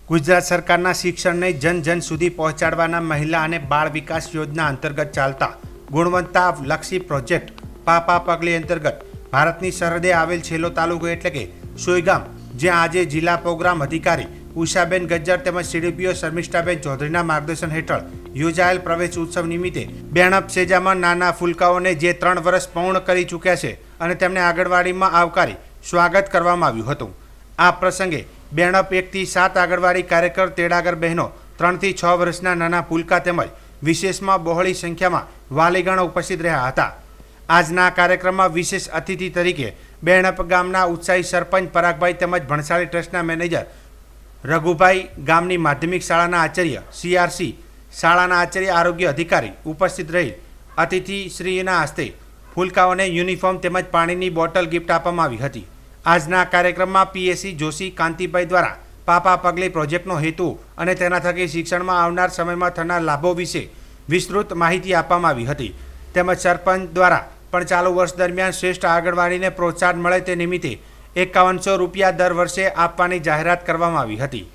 ગુજરાત સરકારના શિક્ષણને જન જન સુધી પહોંચાડવાના મહિલા અને બાળ વિકાસ યોજના અંતર્ગત ચાલતા ગુણવત્તાલક્ષી પ્રોજેક્ટ પાપા પગલી અંતર્ગત ભારતની સરહદે આવેલ છેલ્લો તાલુકો એટલે કે સોયગામ, જ્યાં આજે જિલ્લા પ્રોગ્રામ અધિકારી ઉષાબેન ગજ્જર તેમજ સીડીપીઓ શર્મિષ્ઠાબેન ચૌધરીના માર્ગદર્શન હેઠળ યોજાયેલ પ્રવેશ ઉત્સવ નિમિત્તે બેણપ સેજામાં નાના ફૂલકાઓને જે 3 વર્ષ પૂર્ણ કરી ચૂક્યા છે અને તેમને આંગણવાડીમાં આવકારી સ્વાગત કરવામાં આવ્યું હતું. આ પ્રસંગે બેણપ 1 થી 7 આંગણવાડી કાર્યકર તેડાગર બહેનો, 3 થી 6 વર્ષના નાના ફૂલકા તેમજ વિશેષમાં બહોળી સંખ્યામાં વાલીગણો ઉપસ્થિત રહ્યા હતા. આજના કાર્યક્રમમાં વિશેષ અતિથિ તરીકે બેણપ ગામના ઉત્સાહી સરપંચ પરાગભાઈ તેમજ ભણસાળી ટ્રસ્ટના મેનેજર રઘુભાઈ, ગામની માધ્યમિક શાળાના આચાર્ય CRC, શાળાના આચાર્ય આરોગ્ય અધિકારી ઉપસ્થિત રહી અતિથિશ્રીના હસ્તે ફૂલકાઓને યુનિફોર્મ તેમજ પાણીની બોટલ ગિફ્ટ આપવામાં આવી હતી. આજના કાર્યક્રમમાં PSC જોશી કાંતિભાઈ દ્વારા પાપા પગલી પ્રોજેક્ટનો હેતુ અને તેના થકી શિક્ષણમાં આવનાર સમયમાં થનાર લાભો વિશે વિસ્તૃત માહિતી આપવામાં આવી હતી. તેમજ સરપંચ દ્વારા પણ ચાલુ વર્ષ દરમિયાન શ્રેષ્ઠ આંગણવાડીને પ્રોત્સાહન મળે તે નિમિત્તે 5100 રૂપિયા દર વર્ષે આપવાની જાહેરાત કરવામાં આવી હતી.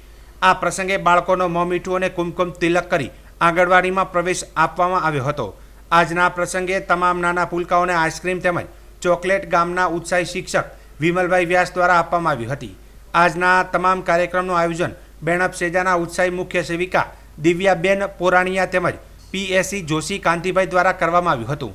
આ પ્રસંગે બાળકોનો મોં મીઠું અને કુમકુમ તિલક કરી આંગણવાડીમાં પ્રવેશ આપવામાં આવ્યો હતો. આજના પ્રસંગે તમામ નાના ફૂલકાઓને આઈસ્ક્રીમ તેમજ ચોકલેટ ગામના ઉત્સાહી શિક્ષક વિમલભાઈ વ્યાસ દ્વારા આપવામાં આવી હતી. આજના તમામ કાર્યક્રમનું આયોજન બેણપ સેજાના ઉત્સાહી મુખ્ય સેવિકા દિવ્યાબેન પોરાણીયા તેમજ PSC જોશી કાંતિભાઈ દ્વારા કરવામાં આવ્યું હતું.